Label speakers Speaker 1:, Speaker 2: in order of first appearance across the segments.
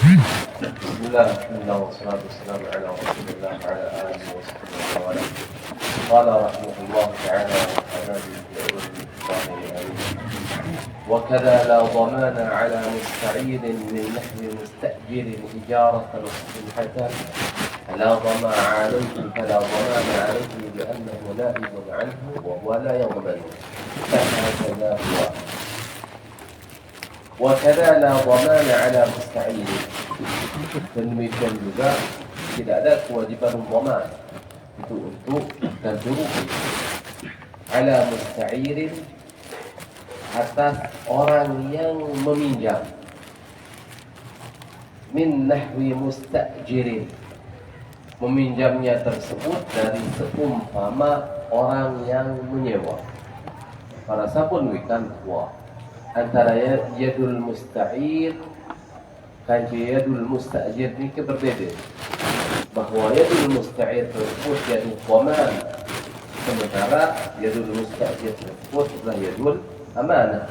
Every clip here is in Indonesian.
Speaker 1: بسم الله الحمد لله والصلاة والسلام على رسول الله وعلى آله وصحبه وسلم. قال رحمه الله تعالى وكذا لا ضمان على مستعير من نحو مستأجر إجارة صحيحة فلا ضمان عليه لأنه نائب عنه وهو لا يضمن فهكذا هو. وكذا لا ضمان على مستعير. Demikian juga tidak ada kewajiban dhaman itu untuk ganti rugi ala musta'irin atas orang yang meminjam min nahwi musta'jirin, meminjamnya tersebut dari seumpama orang yang menyewa. Para sapun wikan wa antara yadul musta'ir dan yadul musta'jir ini berbeda. Bahwa yadul musta'ir tersebut yadul dhaman, sementara yadul musta'jir tersebut adalah yadul amanah.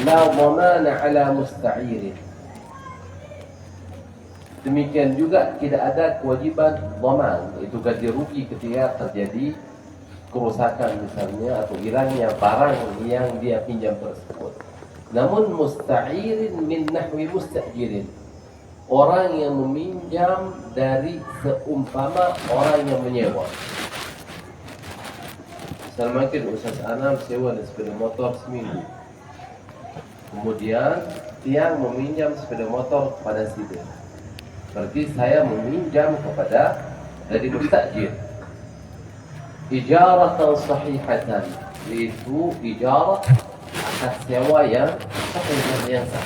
Speaker 1: La dhamana ala musta'ir. Demikian juga tidak ada kewajiban dhaman, itu ganti rugi ketika terjadi kerusakan misalnya atau hilangnya barang yang dia pinjam tersebut. Namun musta'irin min nahwi musta'jirin, orang yang meminjam dari seumpama orang yang menyewa. Misalnya mungkin Ustaz Anam sewa sepeda motor seminggu, kemudian tiang meminjam sepeda motor kepada si B, berarti saya meminjam kepada dari mustajir. Ijaratan sahihatan, itu ijarah atas sewa yang sahih, yang sah.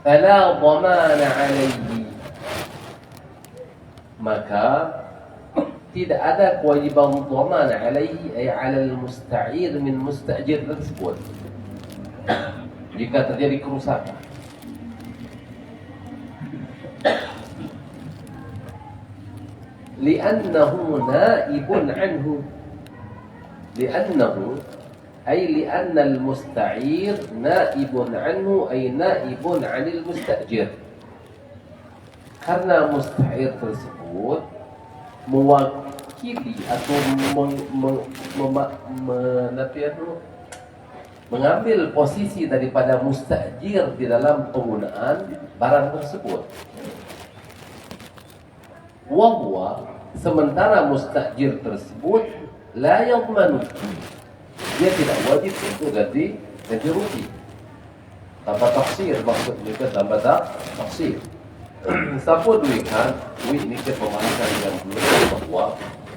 Speaker 1: Fala dhamana alaihi, maka tidak ada kewajiban dhaman alaihi ay ala al-musta'ir min musta'jir tersebut jika terjadi kerusakan. Li'annahu naibun anhu, li'annahu ay li'anna al-musta'ir naibun anhu ay naibun 'anil musta'jir, karena musta'ir tersebut mewakili atau mengambil posisi daripada mustajir di dalam penggunaan barang tersebut. Wahwa, sementara mustajir tersebut la yadmanu, dia tidak wajib untuk ganti rugi tanpa taksir, maksudnya ke tanpa taksir. Siapa duitkan, duit ini kita pembahasan yang dulu bahwa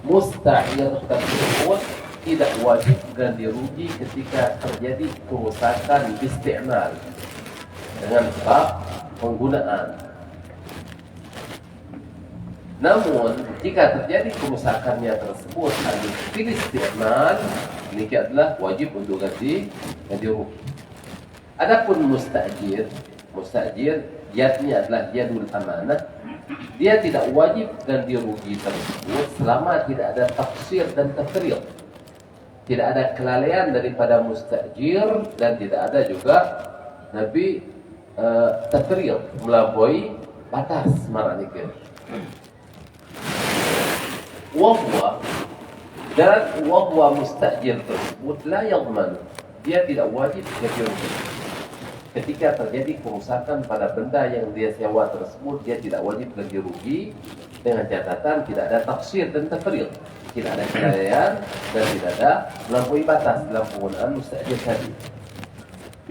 Speaker 1: musta'ir tersebut tidak wajib ganti rugi ketika terjadi kerusakan isti'mal dengan sebab penggunaan. Namun jika terjadi kerusakannya tersebut hanya pilih isti'mal, ini adalah wajib untuk ganti rugi. Adapun mustajir yadnya adalah yadul amanah, dia tidak wajib ganti rugi tersebut selama tidak ada tafsir dan tafriq, tidak ada kelalaian daripada mustajir dan tidak ada juga nabi tafriq melampaui batas maranikan. Wahwa, dan wahwa mustajir tersebut la yadman, dia tidak wajib ganti rugi ketika terjadi kerusakan pada benda yang dia sewa tersebut. Dia tidak wajib ganti rugi dengan catatan tidak ada tafsir dan tafriq, tidak ada kelalaian dan tidak ada melampaui batas dalam penggunaan mustajir tadi.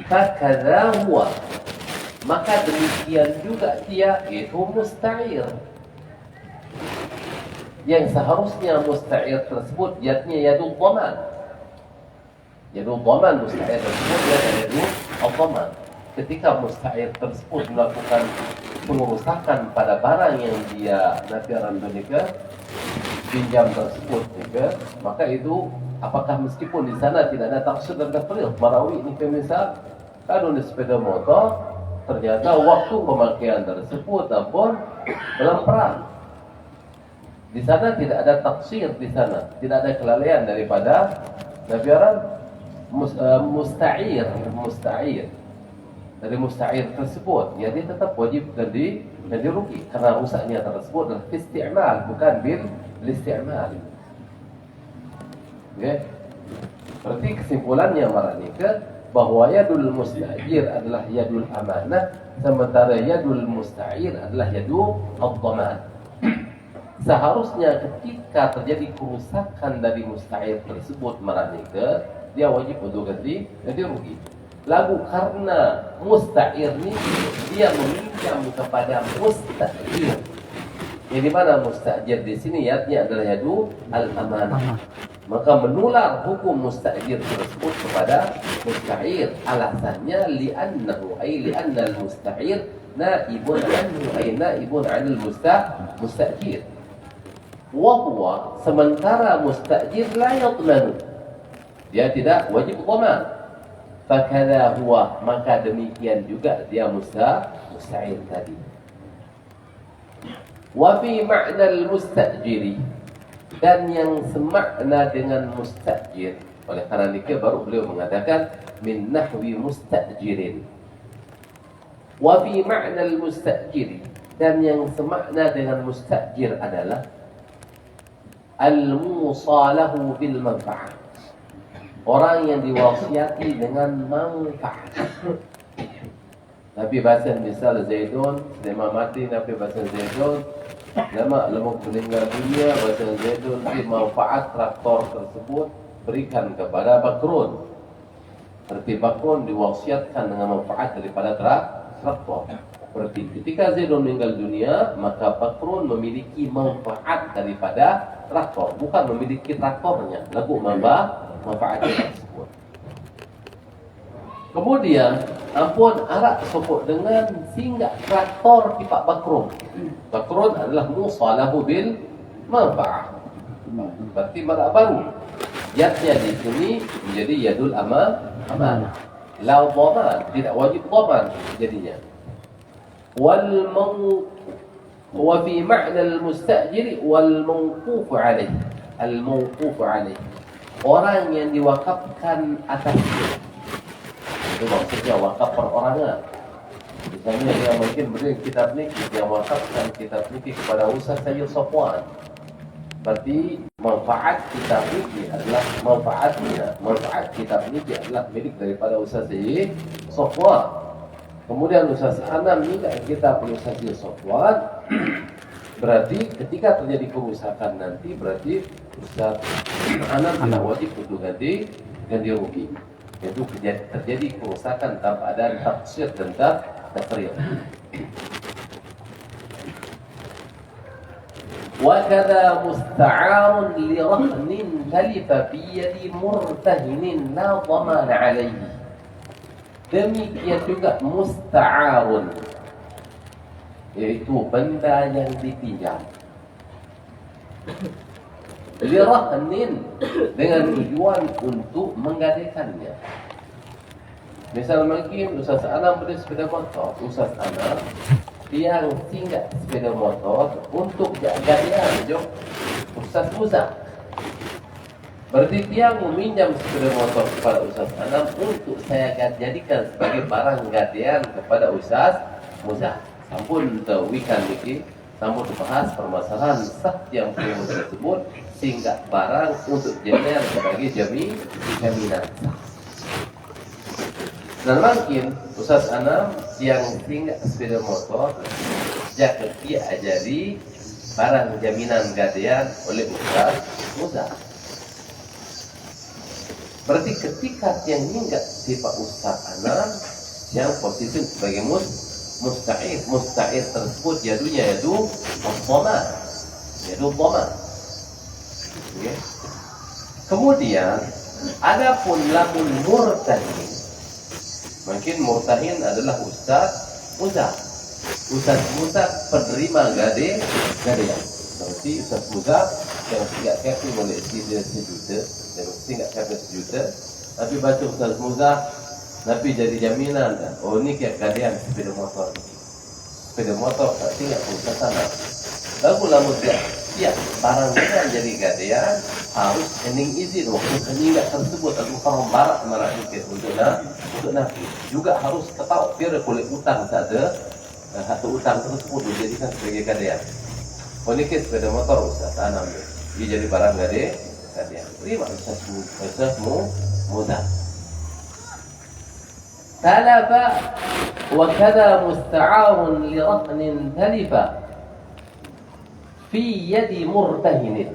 Speaker 1: Fakadha huwa, maka demikian juga dia itu musta'ir, yang seharusnya musta'ir tersebut yadnya yadul dhaman. Yadul dhaman musta'ir tersebut yadul dhaman. Ketika musta'ir tersebut melakukan pengerusakan pada barang yang dia nafiran menikah pinjam tersebut juga, maka itu apakah meskipun di sana tidak ada taksir dan tafriq, marawi ini misal kalau di sepeda motor ternyata waktu pemakaian tersebut ataupun dalam perang, di sana tidak ada taksir, di sana tidak ada kelalaian daripada nafiran musta'ir dari musta'ir tersebut, ya dia tetap wajib ganti rugi karena rusaknya tersebut adalah isti'mal, bukan bil isti'mal. Okay. Berarti kesimpulannya maranika bahwa yadul musta'ir adalah yadul amanah, sementara yadul musta'ir adalah yadul ad-dhaman. Seharusnya ketika terjadi kerusakan dari musta'ir tersebut maranika, dia wajib untuk ganti rugi. Lagu karena musta'ir ini dia meminjam kepada musta'ir. Yang di mana musta'ir di sini yadnya adalah yadu al-amanah. Maka menular hukum musta'ir tersebut kepada musta'ir. Alasannya li'annahu li'anna al-musta'ir naibun anhu naibun 'anil musta'ir. Wa huwa sementara musta'ir la yadmanu. Dia tidak wajib dhaman. Fakadha huwa, maka demikian juga dia musta'ir tadi. Wa fi ma'na al-musta'jiri, dan yang semakna dengan musta'jir. Oleh karena itu baru beliau mengatakan min nahwi musta'jirin. Wa fi ma'na al-musta'jiri, dan yang semakna dengan musta'jir adalah al-musalahu bil manfa'ah, orang yang diwasiati dengan manfaat. Nabi bahasa misal Zaidun, nama mati Nabi bahasa Zaidun, nama lemuk meninggal dunia, bahasa Zaidun di manfaat traktor tersebut berikan kepada Bakrun. Berarti Bakrun diwasiatkan dengan manfaat daripada traktor. Berarti ketika Zaidun meninggal dunia, maka Bakrun memiliki manfaat daripada traktor, bukan memiliki traktornya. Lagu manfaatnya tersebut. Kemudian ampun arak sokok dengan singgah traktor pipa Bakrun. Bakrun adalah musalahu bil manfaah. Berarti marak baru. Yadnya di sini menjadi yadul amanah. La dhaman, tidak wajib dhaman jadinya. Wa fi ma'na al-musta'jir wal mawquf 'alaih. Al-mawquf 'alaih, orang yang diwakafkan atasnya. Itu maksudnya wakaf perorangan. Misalnya dia mungkin beri kitab ni, dia wakafkan kitab ni kepada Ustaz Sayyid Safwan. Berarti manfaat kitab ini adalah manfaat kitab ini adalah milik daripada Ustaz Sayyid Safwan. Kemudian Ustaz Anam minta kitab Ustaz Sayyid Safwan. Berarti ketika terjadi kerusakan nanti, berarti Ustaz Anam tidak wajib untuk ganti rugi. Itu terjadi kerusakan tanpa ada tafsir dan tafsir. Wa kadza musta'arun li rahnin talifa fi yadi murtahinin la dhamana 'alayhi. Demikian juga musta'arun, yaitu benda yang dipinjam. Lirahnin, dengan tujuan untuk menggadaikannya. Misal mungkin Ustaz Anam beli sepeda motor, Ustaz Anam yang singgah sepeda motor untuk gadaian jom Ustaz Muzak. Berarti dia meminjam sepeda motor kepada Ustaz Anam untuk saya jadikan sebagai barang gadaian kepada Ustaz Muzak. Sampun weekend ini, sampun bahas permasalahan sah yang perlu tersebut sehingga barang untuk jadikan sebagai jaminan sah. Dan mungkin Ustaz Anam yang tinggal sepeda motor, jika dia ajari barang jaminan gadaian oleh Ustaz Muzak. Berarti ketika yang hingga sifat Ustaz Anam yang posisi sebagai musta'ir tersebut jadunya yaitu dhaman. Okay. Kemudian adapun lamun murtahin, mungkin murtahin adalah Ustaz Muzak. Ustaz Muzak penerima gadaian. Berarti Ustaz Muzak yang tidak kafir boleh dia sejuta, dan tidak kafir sejuta. Tapi baca Ustaz Muzak, Nabi jadi jaminan. Oh ini kayak gadaian sepeda motor. Sepeda motor tak tinggal Ustaz sana. Lalu lamun dia barang yang jadi gadaian harus hening izin waktu hening tersebut atau orang barat mana nakir untuk nafi. Juga harus tahu dia boleh utang saja satu utang tersebut dijadikan sebagai gadaian. Ini sepeda motor Ustaz Anam dia jadi barang gadaian. Terima Ustazmu mudah. Talafa wa kada musta'arun li rahnin talifa fi yadi murtahin.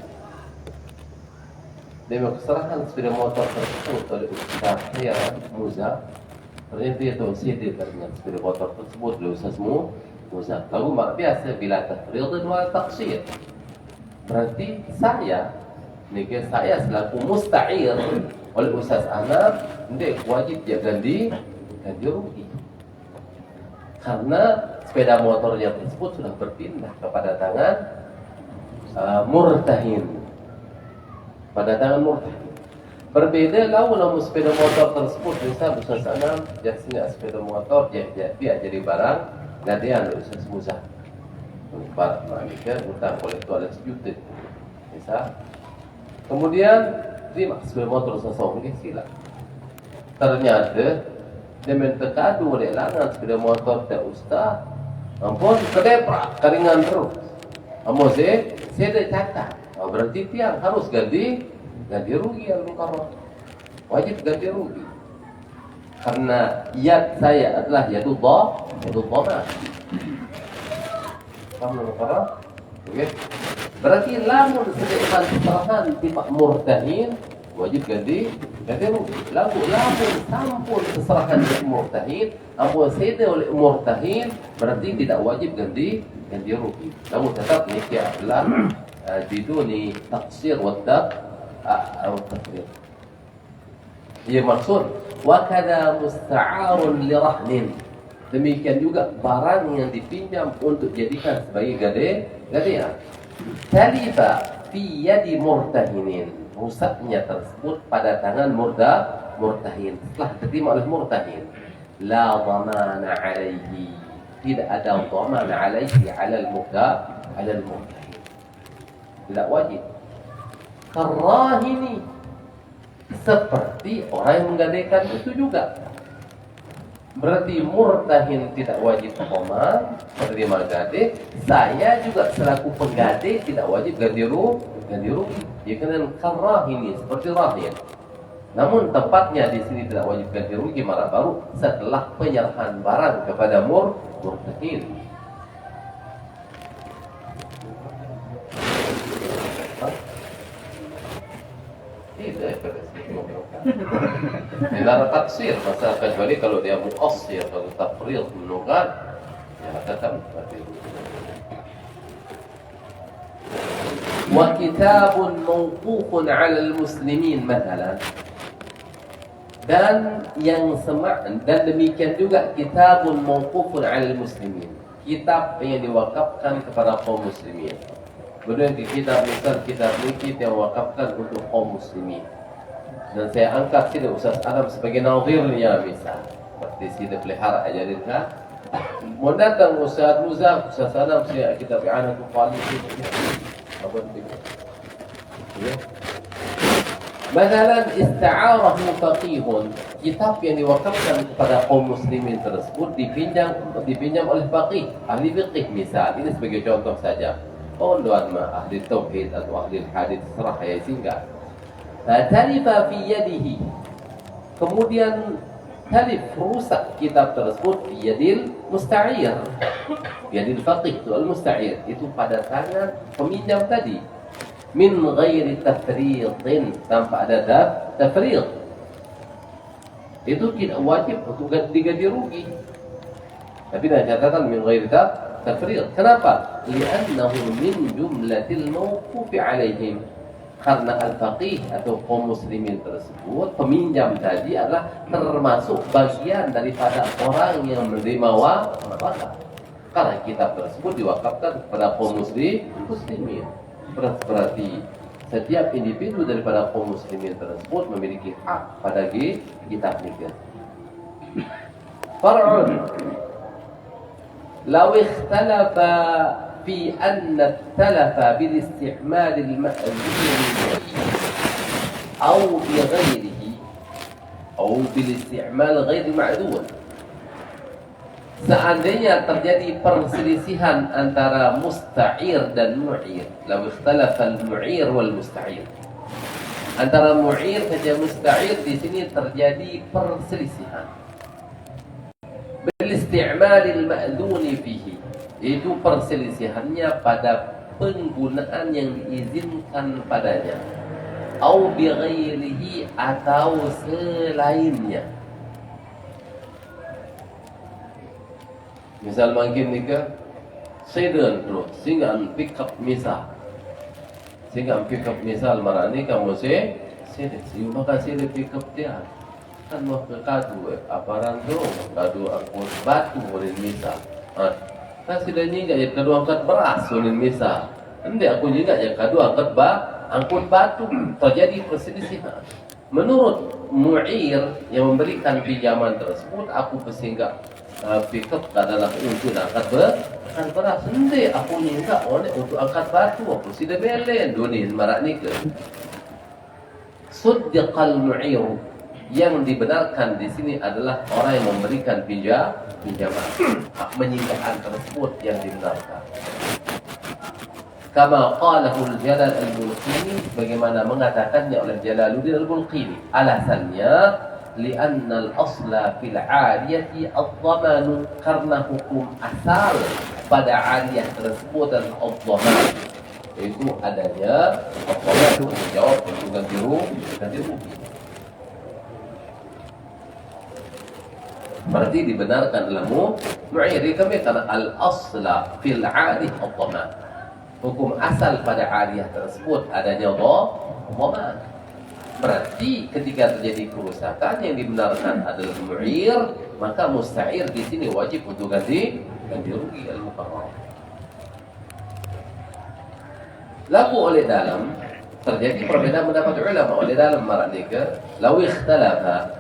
Speaker 1: Demi keserahan sepeda motor tersebut oleh Ustaz Khairan Muza, ternyata dia tahu CD dengan sepeda motor tersebut oleh Ustazmu Muza. Lalu mak biasa bila tafridun wa taqsir. Berarti saya selaku musta'ir oleh Ustaz Anam, dia wajib dia ganti rugi. Karena sepeda motornya tersebut sudah berpindah kepada tangan murtahin. Pada tangan murtahin. Berbeda lalu sepeda motor tersebut bisa Ustaz Anam jasnya sepeda motor dia jadi barang gadaian oleh Ustaz Muza. Barang manusia utang kolektor sejuta. Bisa. Kemudian terima sepeda motor seseorang sila. Ternyata dia minta kado oleh langan sepeda motor tak Ustaz. Ampun kedeprak karingan terus. Ampun saya dah catat. Berarti tiang harus ganti rugi al-mukarram. Wajib ganti rugi. Karena yad saya adalah yadul dhamma. Paham al-mukarram? Okey. Berarti lamun sediakan kesalahan tipe murtahin wajib ganti rugi. Lamun sampun kesalahan tipe murtahin, ampun seda oleh murtahin berarti tidak wajib ganti rugi. Namun tetap ini adalah biduni taqsir wa tafrid. Ia maksud wa kada musta'arun li rahnin. Demikian juga barang yang dipinjam untuk jadikan sebagai gadaian. Talifa fi yadi murtahinin. Rusaknya tersebut pada tangan murtahin. Setelah diterima oleh murtahin, la dhamana alaihi. Tidak ada dhaman alaihi ala al-murtahin. Tidak wajib. Karahini seperti orang yang menggadaikan itu juga. Berarti murtahin tidak wajib dhaman, penerima gadai. Saya juga selaku penggadai tidak wajib ganti rugi. Dia kena karahini seperti rahin. Namun tempatnya di sini tidak wajib ganti rugi malah baru setelah penyerahan barang kepada murtahin. Tidak dilarang taksir masa kecuali kalau dia muqassir atau tafrid menunggal ya tetap berarti. Wa kitabun mawqufun 'ala al-muslimin mathalan. Dan demikian juga kitabun mawqufun 'ala al-muslimin. Kitab yang diwakafkan kepada kaum muslimin. Kemudian kitab ini yang wakafkan untuk kaum muslimin. Dan saya angkat sini Ustaz Anam sebagai nazirnya misal. Seperti sini pelihara ajarinkan. Mau datang Ustaz Muza, Ustaz Anam saya kitab i'anah al-qalib. Apa itu? Ya. Mathalan ista'arahu faqihun. Kitab yang diwakafkan kepada kaum muslimin tersebut dipinjam oleh faqih, ahli fiqh misal. Ini sebagai contoh saja. Tuan ahli tauhid atau ahli hadis serah ya singkat. Talifa fi yadihi. Kemudian talif rusak kitab tersebut fi yadil musta'ir. Yadil faqih itu al-musta'ir itu pada tangan peminjam tadi. Min ghairi tafridin, tanpa ada tafrid. Itu tidak wajib untuk diganti rugi. Tapi dah catatan min ghairi tafrid. Kenapa? Li'annahu min jumlatil mawqufi alaihim. Karena al-faqih atau kaum muslimin tersebut, peminjam tadi adalah termasuk bagian daripada orang yang menerima wakaf. Karena kitab tersebut diwakafkan kepada kaum muslimin. Berarti setiap individu daripada kaum muslimin tersebut memiliki hak pada kitab ini. Far'un law ikhtalafa في أن التلف بالاستعمال المأذون أو بغيره atau bil isti'mal ghair ma'dul. Seandainya terjadi perselisihan antara musta'ir dan mu'ir, law ikhtalafa al-mu'ir wal musta'ir, antara mu'ir dan musta'ir, di sini terjadi perselisihan. Bil isti'mal al-ma'dun fihi, itu perselisihannya pada penggunaan yang diizinkan padanya, atau bi ghairihi, atau selainnya. Misal mungkin nika sedan terus sehingga pick up misal, sehingga pick up misal marani kamu sedan maka sedan pick up dia kan mau ke kadu aparan tu kadu angkut batu boleh misal kan sedan ni enggak ya kadu angkat beras boleh misal, nanti aku juga ya kadu angkut batu. Terjadi perselisihan. Menurut mu'ir yang memberikan pinjaman tersebut, aku bersinggah pick up adalah untuk angkat beras. Nanti aku minta oleh untuk angkat batu, aku sudah belen dunin marak ni ke. Suddiqal mu'ir, yang dibenarkan di sini adalah orang yang memberikan pinjaman. Menyinggahkan tersebut yang dibenarkan. Kama qalahu al-Jalal al-Bulqini, bagaimana mengatakannya oleh Jalaluddin al-Bulqini. Alasannya, li'anna al-asla fil 'ariyati ad-dhamanu, karena hukum asal pada 'ariyah tersebut dan ad-dhaman itu adanya ad-dhaman, itu menjawab untuk ganti rugi. Berarti dibenarkan dalam mu'ir kami karena al-asla fil 'ariyah ad-dhaman. Hukum asal pada 'ariyah tersebut adanya dhaman. Berarti ketika terjadi kerusakan yang dibenarkan adalah mu'ir, maka musta'ir di sini wajib untuk ganti rugi al-muqarrar. Laku oleh dalam terjadi perbedaan pendapat ulama oleh dalam maraknika, law ikhtalafa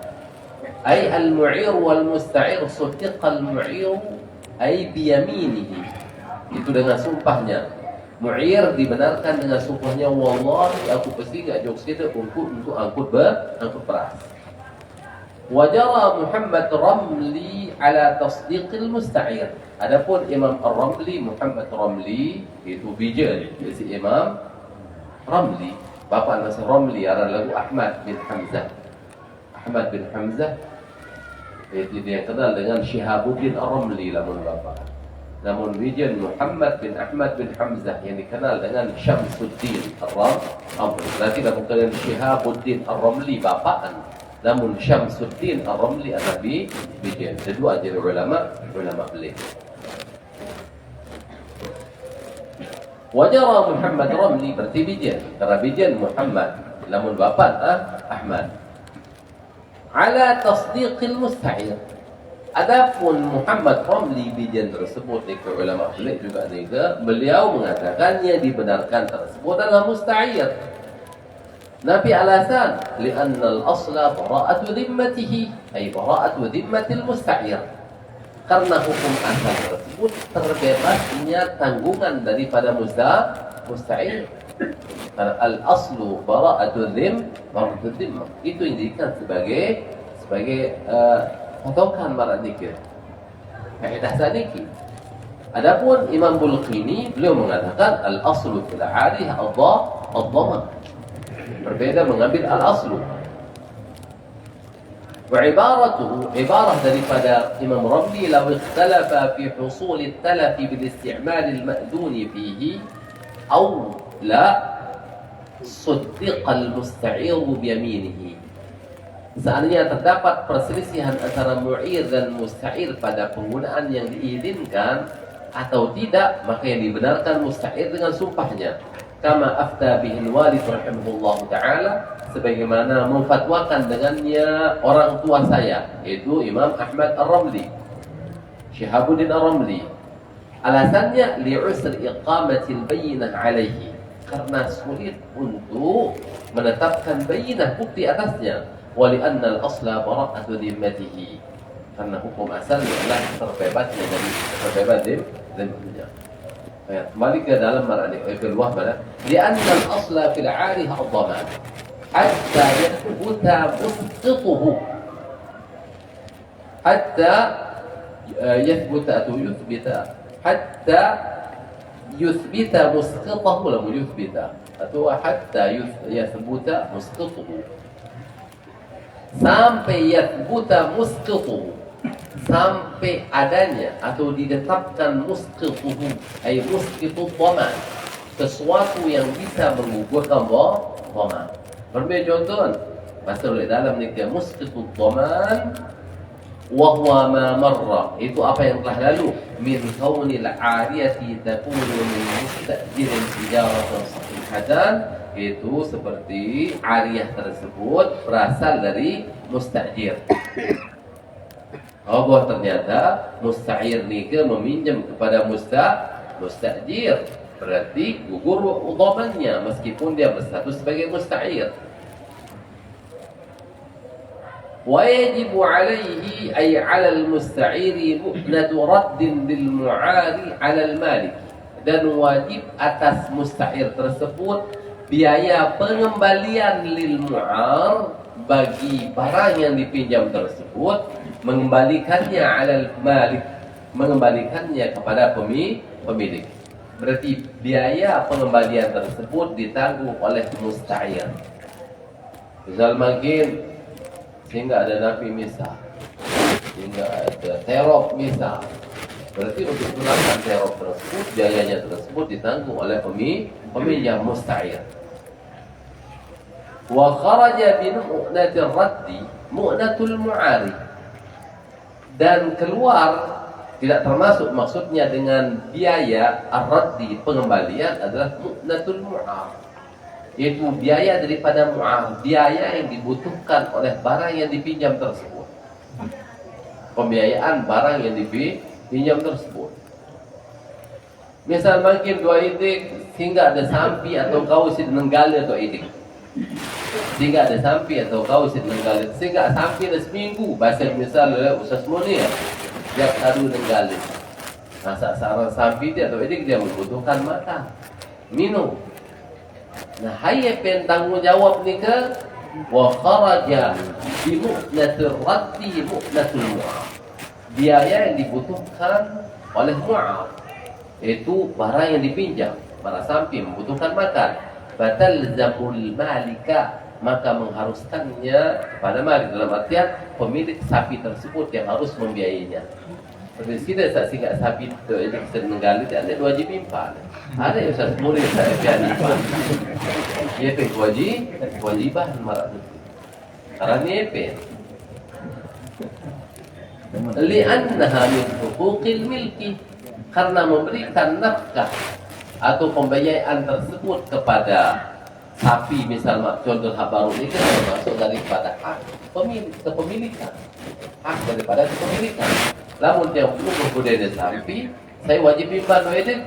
Speaker 1: ay al-mu'ir wal musta'ir, sutiqa al-mu'ir ay biyaminihi, itu dengan sumpahnya. Mu'ir dibenarkan dengan sumpahnya, wallahi aku pasti enggak jokes kita untuk angkut beras. Wajara Muhammad Ramli ala tasdiqil musta'ir. Adapun Imam Ar-Ramli, Muhammad Ramli itu bijal, si Imam Ramli, bapa nasi Ramli arah lagu Ahmad bin Hamzah. Ahmad bin Hamzah itu dia kenal dengan Syihabuddin Ar-Ramli lamun bapa. Namun bijal Muhammad bin Ahmad bin Hamzah yang dikenal dengan Syamsuddin Ar-Ramli. Berarti bukan dengan Syihabuddin Ar-Ramli bapaan, namun Syamsuddin Ar-Ramli adalah bijal. Kedua jadi ulama beliau. Wajara Muhammad Ramli, berarti bijal, karena bijal Muhammad namun bapaan Ahmad. Ala tasdiqil musta'ir. Adapun Muhammad Ramli bijal tersebut ni ulama beliau juga beliau mengatakan yang dibenarkan tersebut adalah musta'ir. Nabi alasan, li'anna al-asla bara'atu dhimmatihi, ay bara'atu dhimmatil musta'ir. Karena hukum asal tersebut terbebasnya tanggungan daripada musta'ir. Karena al-aslu bara'atu dhimmah, itu yang dijadikan sebagai patokan marak nikah, kaedah sadiki. Adapun Imam Bulqini, beliau mengatakan al-aslu fil 'ariyah ad-dhaman. Berbeda mengambil al-aslu. Wa ibaratuhu, ibarah daripada Imam Ramli, law ikhtalafa fi husul at-talaf bil isti'mal al-ma'dun fihi aw la suddiqa al-musta'ir bi yaminihi. Seandainya terdapat perselisihan antara mu'ir dan musta'ir pada penggunaan yang diizinkan atau tidak, maka yang dibenarkan musta'ir dengan sumpahnya. Kama afta bihin walid rahimahullah ta'ala, sebagaimana memfatwakan dengannya orang tua saya, yaitu Imam Ahmad Ar-Ramli, Syihabuddin Ar-Ramli. Alasannya li'usr iqamatil bayyinah alaihi, karena sulit untuk menetapkan bayyinah, bukti atasnya. Wali'anna al-asla bara'atu dhimmatihi, karena hukum asalnya adalah terbebasnya dari dhimmahnya. Kembali ke dalam marani keluar mana? Li'anna al-asla fil 'ariyah ad-dhaman hatta yathbuta musqituhu, hatta yathbuta atau yuthbita hatta yuthbita musqitahu lam yuthbita atau hatta yathbuta musqituhu, sampai yathbuta musqituhu, sampai adanya atau ditetapkan musqituhu ay musqitu dhaman, sesuatu yang bisa menggugurkan dhaman. Berbeda contoh masuk dalam nikah musqitu dhaman wa huwa ma marra, itu apa yang telah lalu, min kaunil ariyati takunu min mustajirin tijaratan sahihatan, itu seperti ariyah tersebut berasal dari mustajir. Oh, bahwa ternyata musta'ir nikah meminjam kepada mustajir, berarti gugur dhamannya meskipun dia berstatus sebagai musta'ir. ويجب عليه أي على المستعير مؤنة رد للمعار على المالك, dan wajib atas musta'ir tersebut biaya pengembalian lil mu'ar bagi barang yang dipinjam tersebut, mengembalikannya alal malik, mengembalikannya kepada pemilik. Berarti biaya pengembalian tersebut ditanggung oleh musta'ir. Misal mungkin sehingga ada nafi misal, sehingga ada terop misal, berarti untuk melakukan terop tersebut biayanya tersebut ditanggung oleh peminjam musta'ir. Wa kharaja bi mu'natir raddi mu'natul mu'ari, dan keluar tidak termasuk maksudnya dengan biaya ar-raddi pengembalian adalah mu'natul mu'ar, yaitu biaya daripada mu'ar, biaya yang dibutuhkan oleh barang yang dipinjam tersebut, pembiayaan barang yang dipinjam tersebut. Misal mungkin dua idik sehingga ada sampi atau kausit nenggali atau idik, sehingga ada sampi atau kausit nenggali, sehingga sampi ada seminggu, bahasa misal Ustaz Munir dia kadu nenggali, masa sarang sampi dia atau idik dia membutuhkan makan minum. Nah, hayya pen tanggung jawab ni ke wa kharaja bi mu'natir raddi mu'natul mu'ar, biaya yang dibutuhkan oleh mu'ar, itu barang yang dipinjam, barang sampi membutuhkan makan, batalzamul malika, maka mengharuskannya kepada malik, dalam artian pemilik sapi tersebut yang harus membiayainya. Seperti kita sehingga sapi itu ini senenggali dia ada wajib impan. Ada yang Ustaz Murid saya pian impan. Dia pe kewajiban marah itu. Karena dia pe. Li'annaha min huquqil milki, karena memberikan nafkah atau pembiayaan tersebut kepada sapi, misal contoh habaru ini kan termasuk daripada hak kepemilikan, hak daripada kepemilikan. Namun yang belum mempunyai sapi, saya wajib impan wedek,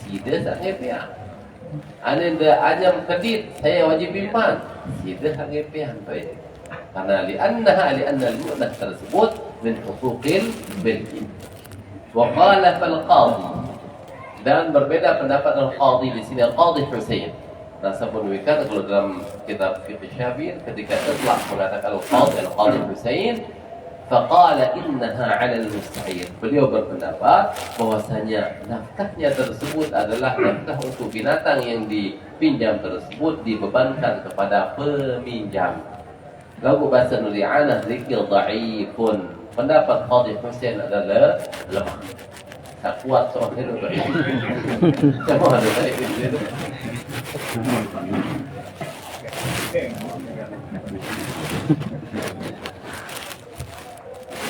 Speaker 1: sida sangat pian. Anda ajam kedit, saya wajib impan, sida sangat pian wedek. Karena li'anna al-mu'nah tersebut min huquqil milki. Wa qala fal qadhi, dan berbeda pendapat al-qadhi di sini, al-qadhi Husain. Nasa menunjukkan kalau dalam kitab Fiqh Syafi'i ketika telah mengatakan al-qadhi Husain, faqala innaha 'ala al-musta'ir. Beliau berpendapat bahwasanya nafkahnya tersebut adalah nafkah untuk binatang yang dipinjam tersebut dibebankan kepada peminjam. Lalu bahasa Nuri'anah zikir dha'ifun. Pendapat Qadhi Husain adalah lemah, tak kuat soalnya itu. Semua ada baik itu.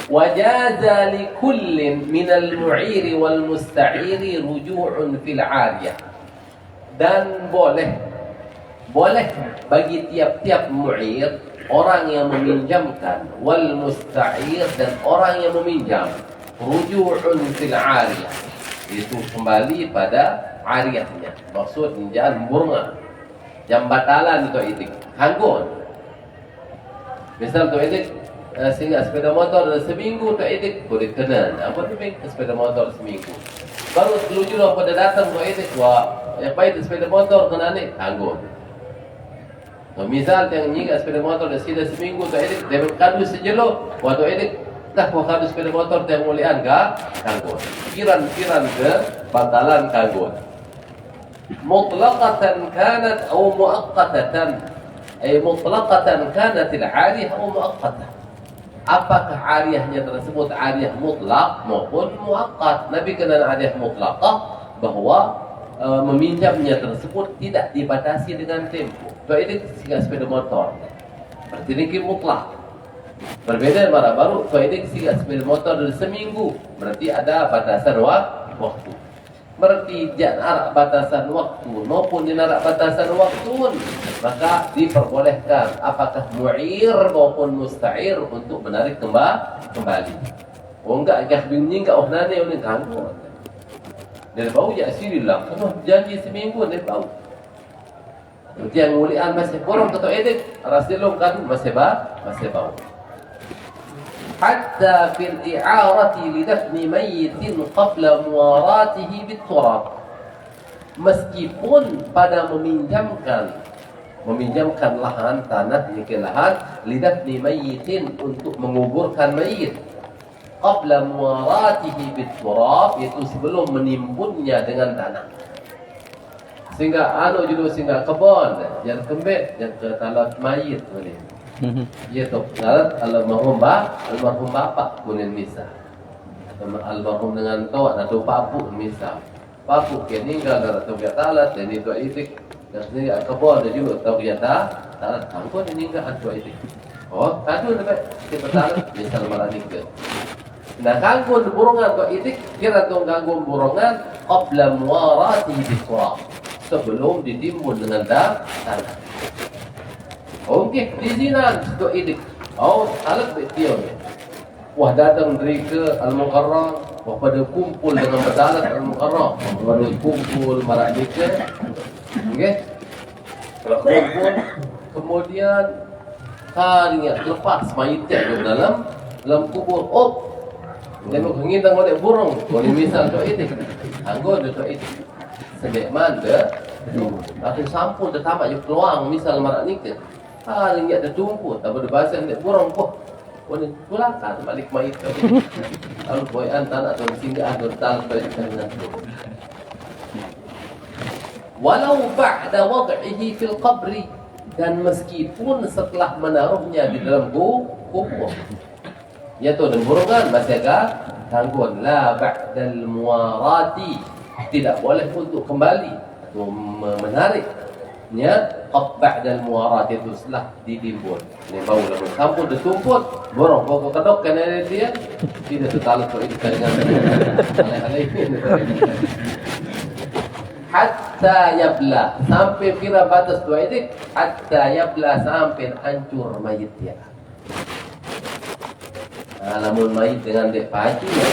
Speaker 1: Wajaza likullin minal mu'iri wal musta'iri ruju'un fil 'ariyah, dan boleh bagi tiap-tiap mu'ir, orang yang meminjamkan, wal musta'ir, dan orang yang meminjam, ruju'un fil 'ariyah, itu kembali pada 'ariyahnya. Maksud jangan bunga jam batalan itu itik hanggon. Misal tu itik sehingga sepeda motor seminggu tu itik boleh kena. Apa tu sepeda motor seminggu. Baru telujur pada datang tu itik wah yang baik sepeda motor kena ni hanggon. Misal yang nyingga sepeda motor dah sida seminggu tu itik dia berkadu sejelok, waktu itik Dah kalau sepeda motor yang mulian kanggo. Pikiran-pikiran ke batalan kanggo. Mutlaqatan kanat atau muaqqatatan. Mutlaqatan kanat al-'ariyah atau muaqqatah. Apakah 'ariyahnya tersebut 'ariyah mutlak maupun muaqqat? Nabi kenal 'ariyah mutlaqah bahwa meminjamnya tersebut tidak dibatasi dengan tempo. So ini sepeda motor. Berarti ini mutlak. Berbeda dengan baru, faedah sigat sepeda motor dari seminggu, berarti ada batasan waktu. Berarti jangan batasan waktu maupun jangan batasan waktu, maka diperbolehkan apakah mu'ir maupun musta'ir untuk menarik kembali. Oh enggak, bingung enggak nane oleh ganggu. Dan bau ya sirilah, kalau janji seminggu dia bau. Yang mulian masih kurang ketua edik, rasilum kan masih bau. Hatta fil i'arati lidafni mayyitin qabla muwaratihi bitturab. Meskipun pada meminjamkan lahan tanah demikian lahan lidafni mayyitin untuk menguburkan mayit qabla muwaratihi bitturab, itu sebelum menimbunnya dengan tanah. Sehingga sehingga kebon jangan kembet jangan ke talat mayit boleh. Ya tu, almarhum bapak punya misal, almarhum dengan tua atau papu misal, papu keninggal atau dia talat, dan itu itik, dan sini kebon juga atau dia talat, angkut meninggal atau itik. Oh, kadu dapat kita talat misal malah nikah. Nah, gangguan burongan atau itik, kira tu gangguan burongan, qabla muwarati biturab, sebelum ditimbun dengan tanah. Okey, dizinan itu idik. Oh, alat betul. Wah datang dari ke Al-Mukarram, wah pada kumpul dengan berdalat Al-Mukarram, pada kumpul marak nikah. Okey. Kumpul, kemudian harinya lepas mayitnya ke dalam kubur. Oh, dia mau ngintang oleh burung, boleh misal tu idik. Anggo tu idik. Sebab mana? Aku sampun tertamat je peluang misal marak nikah. Harinya ada tumpul, tak berbahasa yang burung kok. Boleh pulangkan balik mayit tu. Lalu boyan tanah atau singgah atau tal dengan tu. Walau ba'da wad'ihi fil qabri, dan meskipun setelah menaruhnya di dalam kubur. Ya tu dan burungan masih agak tangguhan la ba'dal muwarati, tidak boleh untuk kembali atau menariknya ba'dal muwarat itu setelah ditimbun. Ini bau lalu sampun ditumput, borong pokok kedok kan dia tidak tertalut tu itu dengan hatta yabla, sampai kira batas tu itu hatta yabla, sampai hancur mayit dia. Namun mayit dengan dek pacu ya.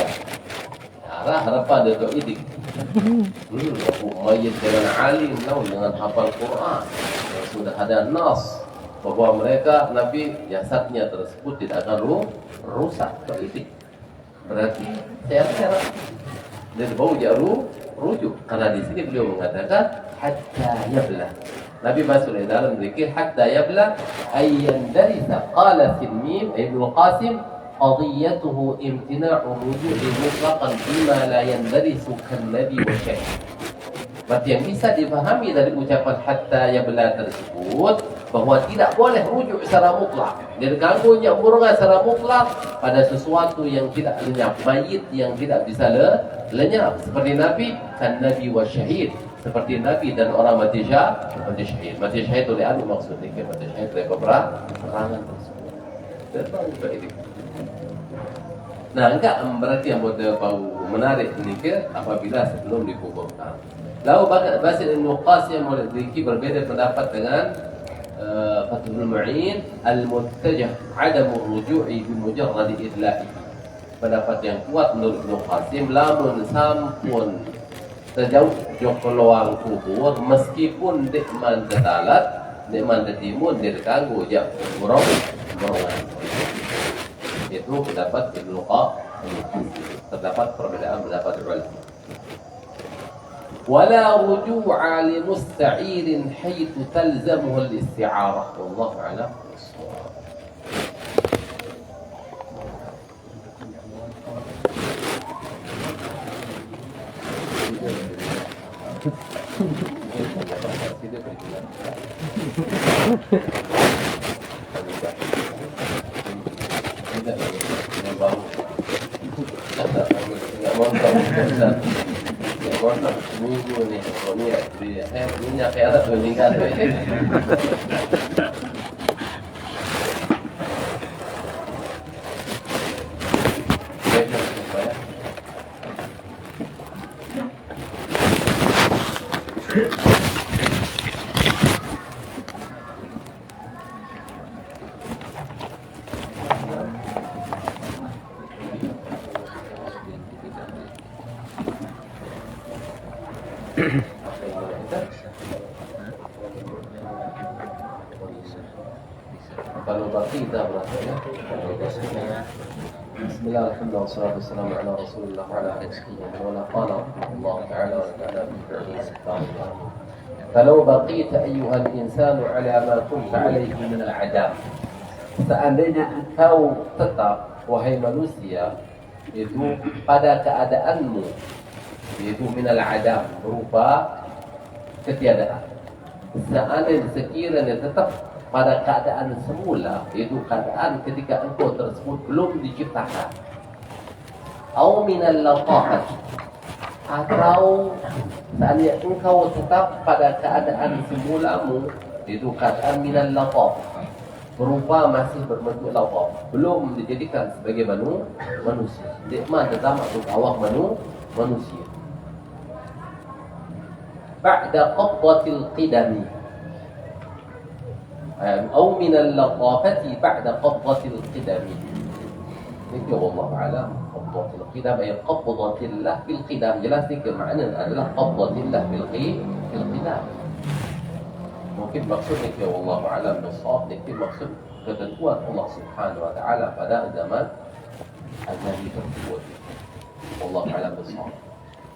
Speaker 1: Harapan dia tu itu. Mayit dengan alim, dengan hafal Quran, yang sudah ada nas bahwa mereka Nabi jasadnya tersebut tidak akan rusak itu. Berarti sehat-sehat dan bau jarum rujuk, karena di sini beliau mengatakan hatta yabla. Nabi masuk dalam zikir hatta yabla ayyan darisa qala fil mim Ibnu Qasim qadiyatuhu imtina'u ruju'i mutlaqan bima la yandarisu kan nabi wa syekh. Berarti yang bisa dipahami dari ucapan hatta yabla tersebut bahwa tidak boleh rujuk secara mutlak. Dan ganggunya burungan secara mutlak pada sesuatu yang tidak lenyap, mayit yang tidak bisa lenyap, seperti Nabi kan nabi wa syahid, seperti Nabi dan orang mati syahid. Mati syahid oleh anu maksudnya mati syahid dari peperangan tersebut. Dan baru ini. Nah, enggak berarti yang bau menarik ini ke apabila sebelum dikuburkan. Lalu bahasa Ibnu Qasim oleh Ziki berbeda pendapat dengan Fathul Mu'in al-muttajah adam ar-ruju'i bi mujarrad idla'i. Pendapat yang kuat menurut Ibnu Qasim, lamun sampun terjauh keluar kubur meskipun dekman tertalat, dekman tertimun dia terganggu je borongan. Itu pendapat Ibnu Qasim. Terdapat perbedaan pendapat ulama. ولا رجوع لمستعير حيث تلزمه الاستعارة والله أعلم. Dia berjalan. Tidak, yang baru. Nggak mau seminggu nih. Oh ini ya, minyak kayak ada meninggal. Kalau baki dah berasanya. Bismillah, alhamdulillah, wassalatu wassalamu ala rasulillah wa ala alihi wa qala Allah ta'ala wa ta'ala fi fi'lihi. Kalau baqita ayyuhal insanu ala ma kunta alayhi min al-'adam. Seandainya engkau tetap wahai manusia itu pada keadaanmu yaitu min al-'adam berupa ketiadaan. Seandainya sekiranya tetap pada keadaan semula, yaitu keadaan ketika engkau tersebut belum diciptakan. Au minal laqahat, atau seandainya engkau tetap pada keadaan semulamu, yaitu keadaan minal laqah, berupa masih berbentuk laqah, belum dijadikan sebagai manusia. Nikmat pertama untuk awak manusia. Ba'da qabdatil qidami أو من اللطافة بعد قبضة القدم. Ini Allah Alam قبضة القدم أي قبضة الله بالقدم. Jelas ni maknanya adalah قبضة الله بالقدم. Mungkin maksudnya Allah Alam bersab. Mungkin maksud ketentuan Allah Subhanahu Wa Taala pada zaman Nabi tersebut. Allah Alam bersab.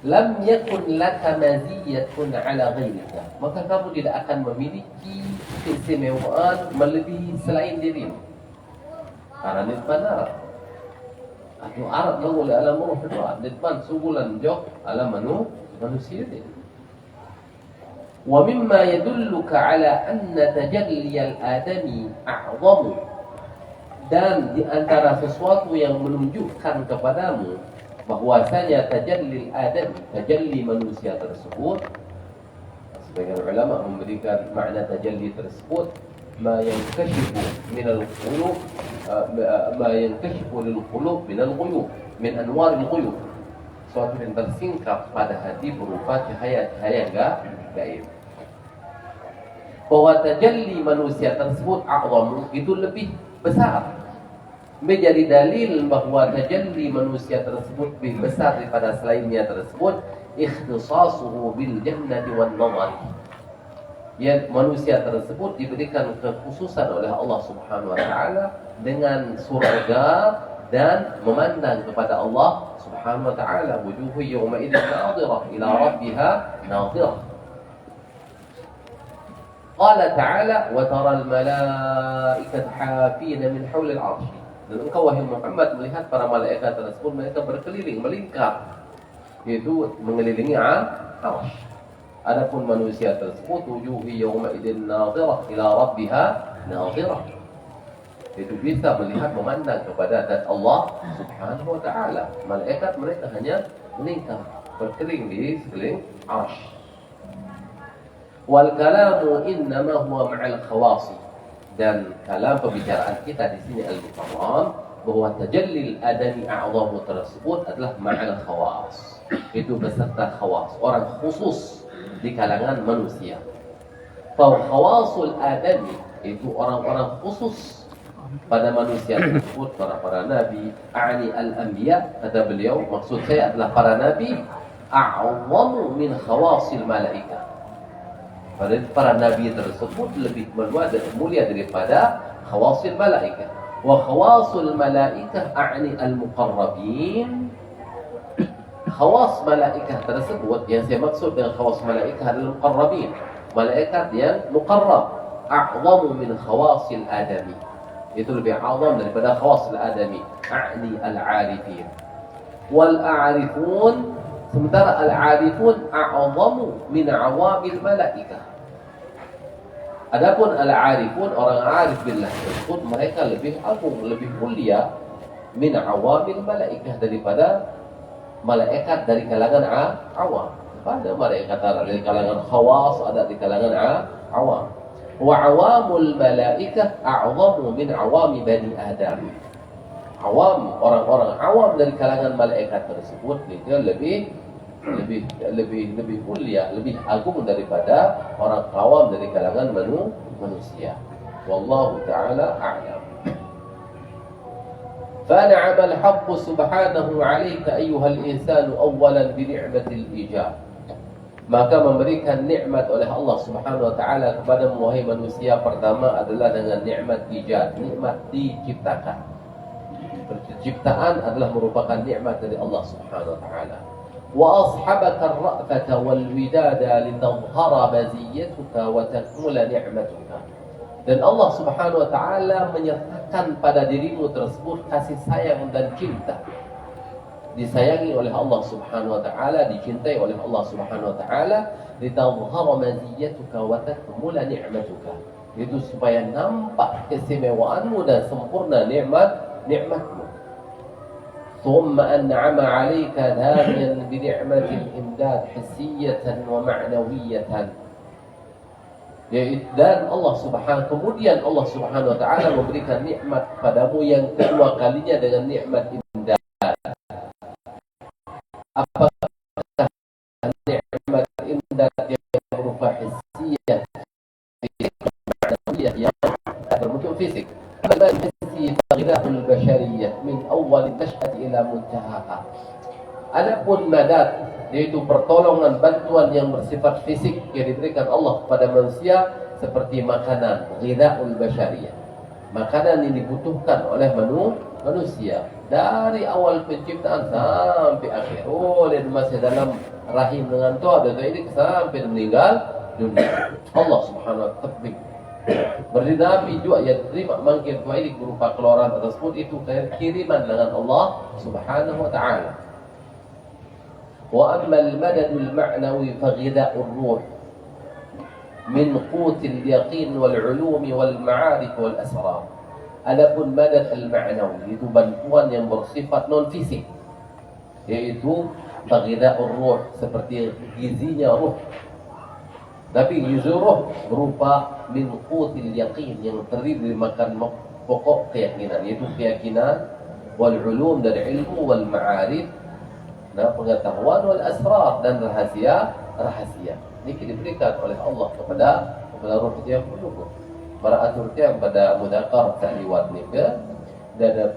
Speaker 1: Lam yakun laka maziyatun ala ghairika, maka kamu tidak akan memiliki keistimewaan melebihi selain dirimu. Karena nisban Arab atau Arab yang oleh alam roh kedua nisban subulan jauh alam manusia ini. Wa mimma yadulluka ala anna tajalli al-adami a'zamu, dan di antara sesuatu yang menunjukkan kepadamu bahwasanya tajalli al-adam, tajalli manusia tersebut, sebagian ulama memberikan makna tajalli tersebut ma yankashifu min al-qulub, ma yankashifu lil-qulub min al-ghuyub, min anwar al-ghuyub, suatu yang tersingkap pada hati berupa cahaya-cahaya gaib. Bahwa tajalli manusia tersebut a'zam, itu lebih besar, menjadi dalil bahwa tajalli manusia tersebut lebih besar daripada selainnya tersebut ikhtisasuhu bil jannati wan nazar. Ya, manusia tersebut diberikan kekhususan oleh Allah Subhanahu Wa Taala dengan surga dan memandang kepada Allah Subhanahu Wa Taala. Wujuhu yawma idzin nadhirah ila rabbiha nadhirah. Qala ta'ala wa tara al-malaikata hafina min hawli al-'arsy. Dan engkau wahai Muhammad melihat para malaikat tersebut, mereka berkeliling, melingkar, yaitu mengelilingi arsy. Adapun manusia tersebut wujuhi yawma idzin nadhirah ila rabbiha nadhirah, itu bisa melihat, memandang kepada zat Allah Subhanahu Wa Taala. Malaikat mereka hanya melingkar, berkeliling di sekeliling arsy. Wal kalamu innama huwa ma'al khawasi. Dan dalam pembicaraan kita di sini al-mukarram bahwa tajallil adami a'zamu tersebut adalah ma'al khawas, itu beserta khawas, orang khusus di kalangan manusia. Fa khawasul adami itu orang-orang khusus pada manusia tersebut, para nabi, a'ni al-anbiya, kata beliau, maksud saya adalah para nabi, a'zamu min khawasil malaikah. Para nabi tersebut lebih mulia daripada khawasil malaikah. Wa khawasul malaikah a'ni al-muqarrabin. Khawas malaikah tersebut, yang saya maksud dengan khawas malaikah adalah muqarrabin, malaikat yang muqarrab. A'zamu min khawasil adami, itu lebih azam daripada khawasil adami, a'ni al-'arifin. Wal a'rifun, Sementara al-arifun a'zamu min awamil malaikah. Adapun al-arifun, orang arif billah tersebut, mereka lebih agung, lebih mulia min awamil malaikah, daripada malaikat dari kalangan awam. Ada malaikat dari kalangan khawas, ada di kalangan awam. Wa awamul malaikah a'zamu min awami bani Adam. Awam, orang-orang awam dari kalangan malaikat tersebut itu lebih mulia, lebih agung daripada orang awam dari kalangan manusia. Wallahu ta'ala a'lam. فأنعم الحق سبحانه عليك أيها الإنسان أولا بنعمة الإيجاب. Maka memberikan nikmat oleh Allah Subhanahu wa taala kepada wahai manusia, pertama adalah dengan nikmat ijad, nikmat diciptakan. Penciptaan adalah merupakan nikmat dari Allah Subhanahu wa taala. Wa ashabaka ar-ra'fata wal widada litadhhara maziyatuka wa takmula ni'matuka. Dan Allah Subhanahu wa taala menyertakan pada dirimu tersebut kasih sayang dan cinta. Disayangi oleh Allah Subhanahu wa taala, dicintai oleh Allah Subhanahu wa taala, litadhhara maziyatuka wa takmula ni'matuka. Itu supaya nampak keistimewaanmu dan sempurna nikmatmu. ثم أنعم عليك ثانيا بنعمة الإمداد حسية ومعنوية. Dan kemudian Allah Subhanahu wa taala memberikan nikmat padamu yang kedua kalinya dengan nikmat imdad. Apakah nikmat imdad yang berupa hissiyah, ma'nawiyah, yang berbentuk fisik? Ghidahul bashariyah min awal nash'ati ila muntahaha. Adapun madad, yaitu pertolongan bantuan yang bersifat fisik yang diberikan Allah kepada manusia, seperti makanan, ghidahul bashariyah, makanan yang dibutuhkan oleh manusia dari awal penciptaan sampai akhir. Dia masih dalam rahim dengan tua dan ini sampai meninggal dunia. Allah Subhanahu wa taala berdinabi juga yang terima mangkir ini berupa keluaran tersebut, itu kiriman dengan Allah Subhanahu wa taala. Wa amma al-madad al-ma'nawi fa ghida'ur ruh min qut al-yaqin wal 'ulum wal ma'arif wal asrar. Adapun madad al-ma'nawi itu bantuan yang bersifat non fisik, yaitu fa ghida'ur ruh, seperti gizinya ruh. Tapi gizi ruh berupa min qutil yaqin, yang terdiri dari makan pokok keyakinan, yaitu keyakinan, wal ulum, dan ilmu, wal ma'arif, dan pengetahuan, wal asrar, dan rahasia. Ini diberikan oleh Allah kepada ruh yang berluhur. Para atur yang pada mudakar tak liwat ni ke, dan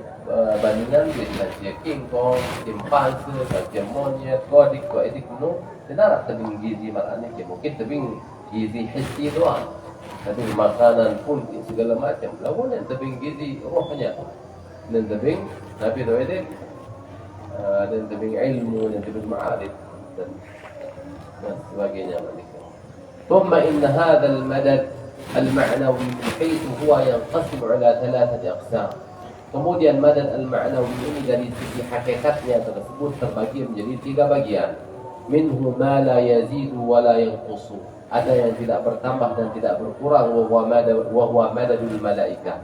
Speaker 1: bandingan dengan king kong, timpanse, macam monyet, kodik, koedik penuh. Tidak tebing gizi maknanya mungkin tebing gizi hissi doang, tapi makanan pun segala macam. Lawan yang tebing gizi rohnya, dan tebing Nabi Dawud, dan tebing ilmu, dan tebing ma'arif, dan sebagainya. ثم إن هذا المدد المعنوي من حيث هو ينقسم على 3 أقسام. Kemudian madad al-ma'nawi ini dari sisi hakikatnya tersebut terbagi menjadi 3 bagian. Minhu ma la yazidu wa la yanqusu. Ada yang tidak bertambah dan tidak berkurang, wa huwa madadul malaikah.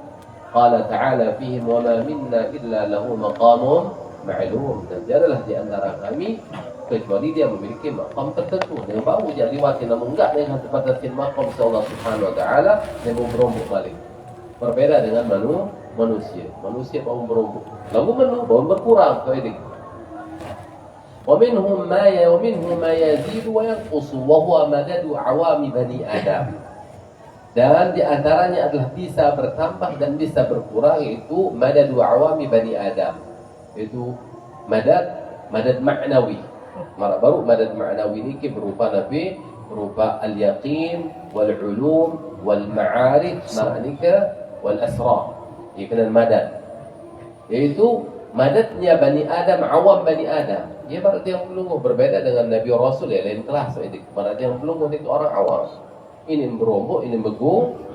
Speaker 1: Qala ta'ala fihim wa ma minna illa lahu maqamun ma'lum. Dan jadilah di antara kami kecuali dia memiliki maqam tertentu. Yang baru dia liwati, namun enggak dengan batasin maqam Allah Subhanahu wa taala yang berombok balik. Berbeda dengan manusia. Manusia mau berombok, lalu mau berkurang ke ini. ومنهم ما يزيد وينقص وهو مدد عوام بني آدم. Dan di antaranya adalah bisa bertambah dan bisa berkurang, itu madad awami bani Adam. Itu madad ma'nawi. Baru madad ma'nawi ini berupa al-yaqin wal ulum wal ma'arif wal asrar. Ini madad. Yaitu madadnya Bani Adam, awam Bani Adam. Dia berarti yang pelungguh, berbeda dengan Nabi Rasul yang lain kelas. Berarti yang pelungguh itu orang awam. Ini berombok, ini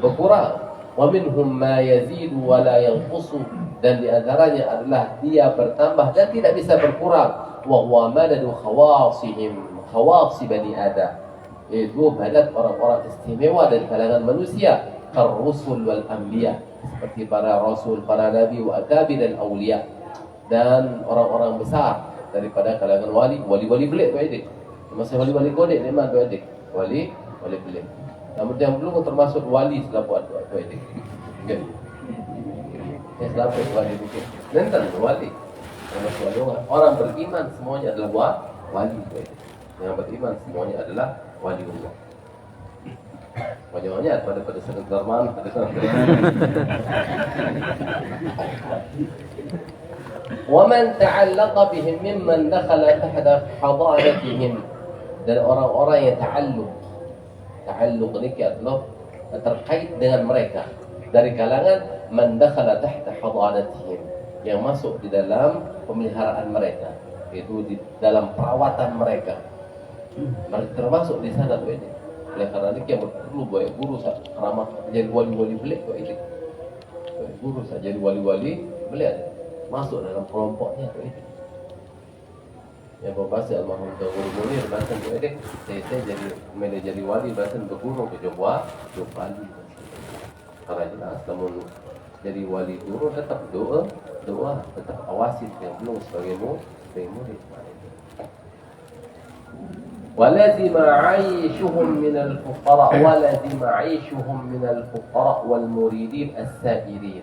Speaker 1: berkurang. Wa minhum ma yazidu wa la yanqusu, dan di antaranya adalah dia bertambah dan tidak bisa berkurang. Wa huwa madadu khawasi bani Adam, yaitu badat orang-orang istimewa dari kalangan manusia, ar-rusul wal anbiya, seperti para rasul, para nabi, wa akabir dan aulia, dan orang-orang besar daripada kalangan wali belik tu adik. Masa wali kodek memang tu adik. Wali belik. Namun yang belum termasuk wali setelah buat tu adik. Okey. Selamat wali bukit. Tentang wali. Termasuk wali orang beriman semuanya adalah wali tu adik. Yang beriman semuanya adalah wali Allah. Wajahnya pada sekedar mana pada وَمَنْ تَعَلَّقَ بِهِمْ مِمَّنْ دَخَلَ تَحْتَ حَضَانَتِهِمْ, dan orang-orang yang ta'alluq ini adalah terkait dengan mereka dari kalangan man dakhala tahta hadanatihim, yang masuk di dalam pemeliharaan mereka, itu di dalam perawatan mereka. Mereka termasuk di sana tuh ini. Oleh karena ini yang perlu buat guru ramah jadi wali-wali belik tuh ini. Guru saja jadi wali-wali belik masuk dalam kelompoknya tuh ini. Yang berbahasa almarhum Guru Munir bahkan tuh ini. Saya jadi wali bahkan berguru ke Jawa wali. Karena jelas namun jadi wali guru tetap doa tetap awasi yang belum sebagai murid. ولازم عيشهم من الفقراء والمريدين السائرين.